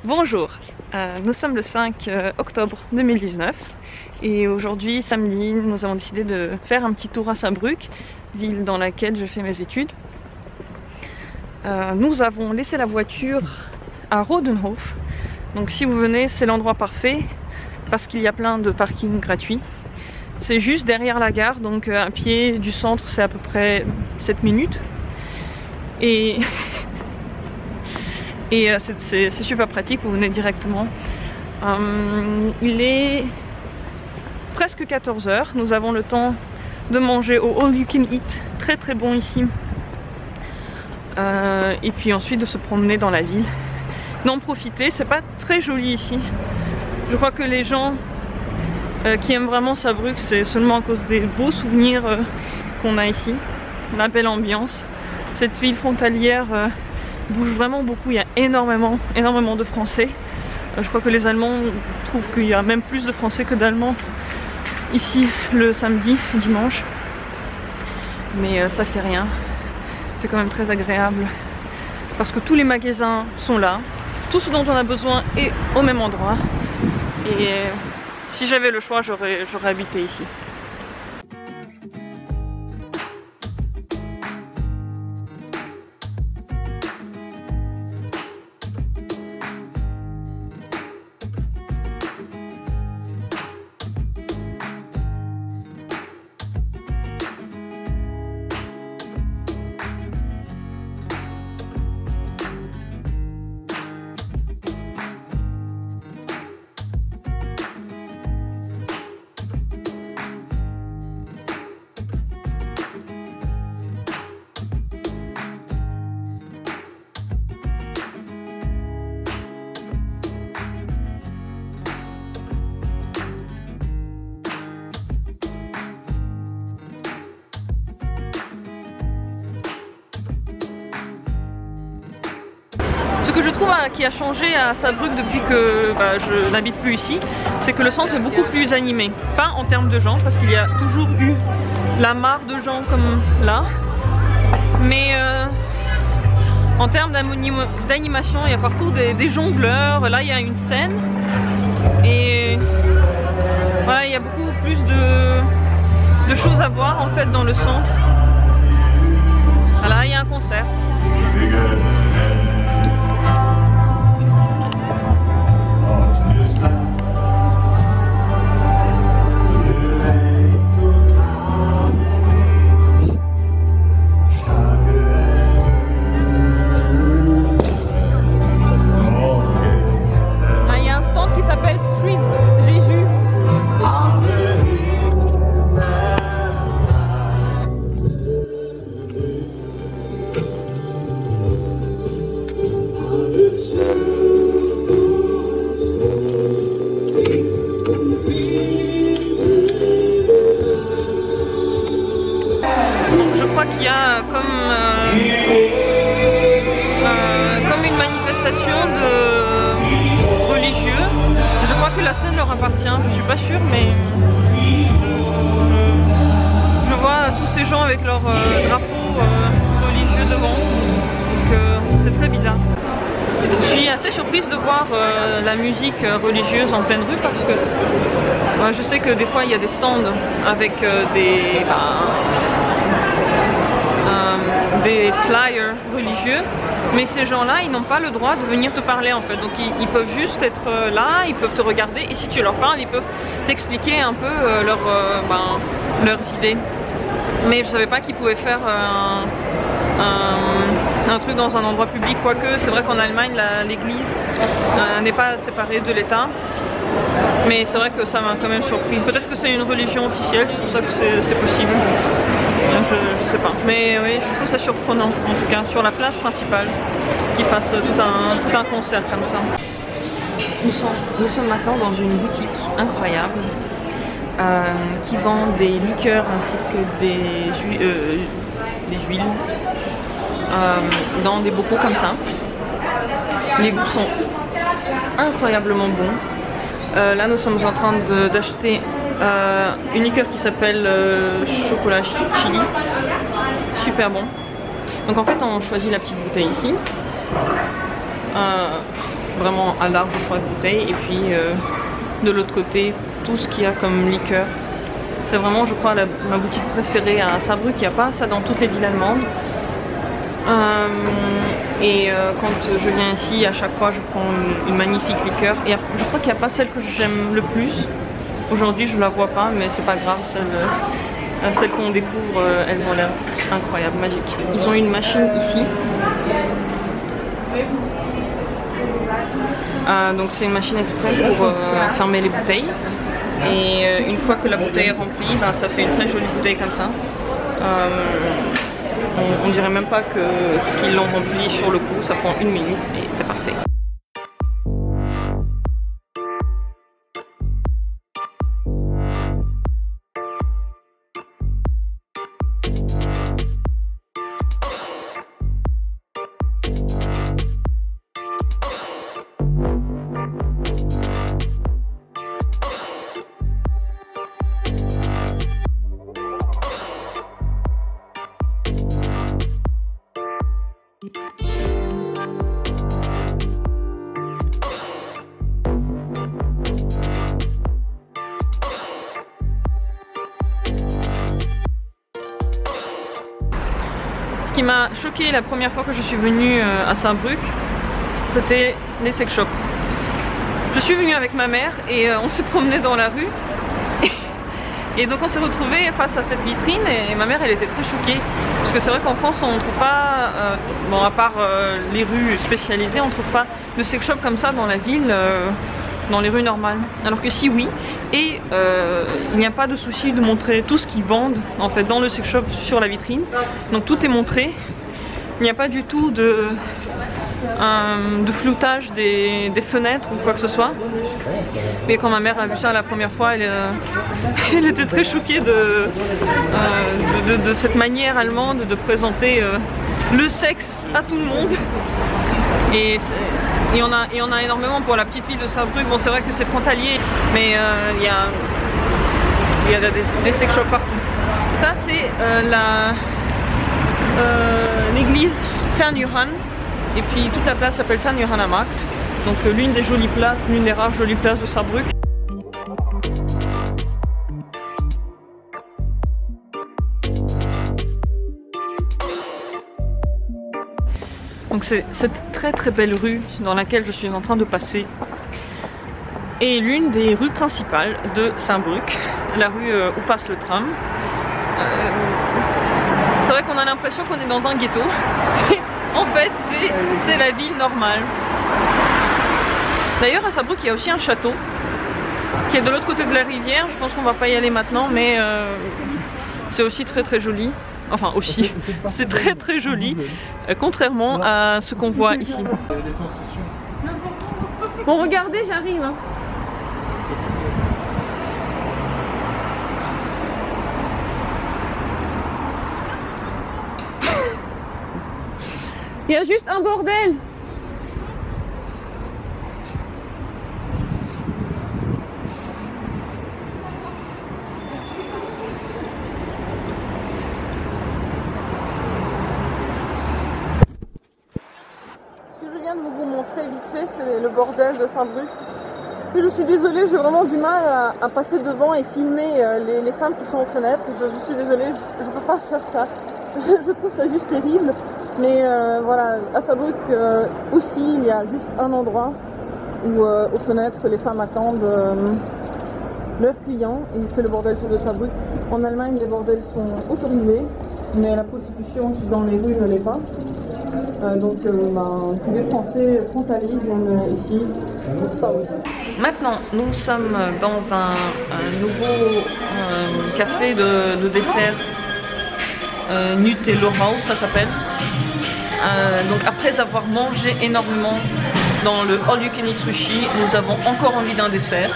Bonjour, nous sommes le 5 octobre 2019 et aujourd'hui, samedi, nous avons décidé de faire un petit tour à Saarbrück, ville dans laquelle je fais mes études. Nous avons laissé la voiture à Rodenhof, donc si vous venez, c'est l'endroit parfait parce qu'il y a plein de parkings gratuits. C'est juste derrière la gare, donc à pied du centre, c'est à peu près 7 minutes. Et c'est super pratique, vous venez directement. Il est presque 14 h, nous avons le temps de manger au All You Can Eat, très très bon ici. Et puis ensuite de se promener dans la ville. D'en profiter, c'est pas très joli ici. Je crois que les gens qui aiment vraiment Saarbrück, c'est seulement à cause des beaux souvenirs qu'on a ici. La belle ambiance. Cette ville frontalière bouge vraiment beaucoup, il y a énormément de Français. Je crois que les Allemands trouvent qu'il y a même plus de Français que d'Allemands ici le samedi, dimanche. Mais ça fait rien, c'est quand même très agréable parce que tous les magasins sont là, tout ce dont on a besoin est au même endroit. Et si j'avais le choix, j'aurais habité ici. Ce que je trouve qui a changé à Saarbrück depuis que je n'habite plus ici, c'est que le centre est beaucoup plus animé. Pas en termes de gens, parce qu'il y a toujours eu la mare de gens comme là, mais en termes d'animation, il y a partout des jongleurs. Là, il y a une scène et voilà, il y a beaucoup plus de choses à voir en fait dans le centre. Voilà, il y a un concert. Qu'il y a comme une manifestation de religieux. Je crois que la scène leur appartient, je suis pas sûre, mais je vois tous ces gens avec leurs drapeaux religieux devant, donc c'est très bizarre. Je suis assez surprise de voir la musique religieuse en pleine rue parce que je sais que des fois il y a des stands avec des flyers religieux, mais ces gens-là, ils n'ont pas le droit de venir te parler en fait. Donc ils peuvent juste être là, ils peuvent te regarder et si tu leur parles, ils peuvent t'expliquer un peu leurs idées. Mais je savais pas qu'ils pouvaient faire un truc dans un endroit public, quoique c'est vrai qu'en Allemagne, l'église n'est pas séparée de l'État. Mais c'est vrai que ça m'a quand même surpris. Peut-être que c'est une religion officielle, c'est pour ça que c'est possible. Je sais pas. Mais oui, je trouve ça surprenant, en tout cas, sur la place principale, qu'ils fassent tout un concert comme ça. Nous sommes maintenant dans une boutique incroyable qui vend des liqueurs ainsi que des huiles dans des bocaux comme ça. Les goûts sont incroyablement bons. Là nous sommes en train d'acheter une liqueur qui s'appelle chocolat chili, super bon. Donc en fait on choisit la petite bouteille ici, vraiment un large choix de bouteilles. Et puis de l'autre côté, tout ce qu'il y a comme liqueur. C'est vraiment, je crois, ma boutique préférée à Saarbrück. Il n'y a pas ça dans toutes les villes allemandes. Quand je viens ici, à chaque fois, je prends une magnifique liqueur. Et je crois qu'il n'y a pas celle que j'aime le plus. Aujourd'hui, je ne la vois pas, mais c'est pas grave. Celles qu'on découvre, elles ont l'air incroyables, magiques. Ils ont une machine ici. Donc c'est une machine exprès pour fermer les bouteilles. Et une fois que la bouteille est remplie, ben, ça fait une très jolie bouteille comme ça. On dirait même pas qu'ils l'ont remplie sur le coup, ça prend 1 minute et c'est parfait. Ce qui m'a choqué la première fois que je suis venue à Saarbrück, c'était les sex shops. Je suis venue avec ma mère et on se promenait dans la rue. Et donc on s'est retrouvés face à cette vitrine et ma mère elle était très choquée. Parce que c'est vrai qu'en France on ne trouve pas, bon à part les rues spécialisées, on ne trouve pas de sex shop comme ça dans la ville. Dans les rues normales, alors que si oui, et il n'y a pas de souci de montrer tout ce qu'ils vendent en fait dans le sex shop sur la vitrine, donc tout est montré, il n'y a pas du tout de floutage des fenêtres ou quoi que ce soit. Mais quand ma mère a vu ça la première fois, elle était très choquée de cette manière allemande de présenter le sexe à tout le monde. Et il y en a énormément pour la petite ville de Saarbrück. Bon, c'est vrai que c'est frontalier, mais il y a des sex shops partout. Ça, c'est l'église Saint-Johann. Et puis toute la place s'appelle Saint-Johann-Markt. Donc l'une des jolies places, l'une des rares jolies places de Saarbrück. Donc c'est cette très très belle rue dans laquelle je suis en train de passer est l'une des rues principales de Saarbrück, la rue où passe le tram. C'est vrai qu'on a l'impression qu'on est dans un ghetto. En fait c'est la ville normale. D'ailleurs à Saarbrück il y a aussi un château qui est de l'autre côté de la rivière. Je pense qu'on va pas y aller maintenant, mais c'est aussi très très joli. Enfin aussi, c'est très très joli, contrairement à ce qu'on voit ici. Bon regardez, j'arrive hein. Il y a juste un bordel. De vous montrer vite fait, c'est le bordel de Saarbrück. Je suis désolée, j'ai vraiment du mal à passer devant et filmer les femmes qui sont aux fenêtres. Je suis désolée, je ne peux pas faire ça. Je trouve ça juste terrible. Mais voilà, à Saarbrück aussi, il y a juste un endroit où aux fenêtres les femmes attendent leurs clients et c'est le bordel de Saarbrück. En Allemagne, les bordels sont autorisés, mais la prostitution dans les rues ne l'est pas. Donc les Français frontaliers viennent ici pour ça aussi. Maintenant, nous sommes dans un nouveau café de dessert, Nutellohaus ça s'appelle. Donc après avoir mangé énormément dans le All You Can Eat Sushi, nous avons encore envie d'un dessert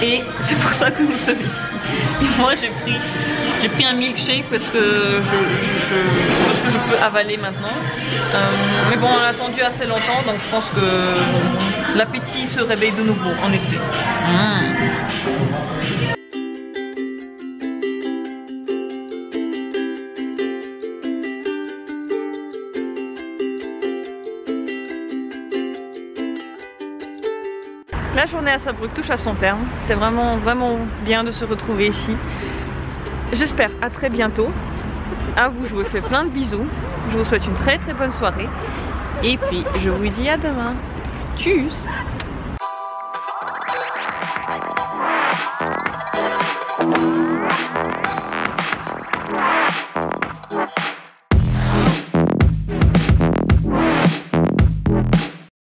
et c'est pour ça que nous sommes ici. Et moi j'ai pris un milkshake parce que je peux avaler maintenant. Mais bon, on a attendu assez longtemps, donc je pense que l'appétit se réveille de nouveau, en effet. La journée à Saarbrück touche à son terme. C'était vraiment bien de se retrouver ici. J'espère à très bientôt. À vous, je vous fais plein de bisous. Je vous souhaite une très bonne soirée. Et puis, je vous dis à demain. Tchuss!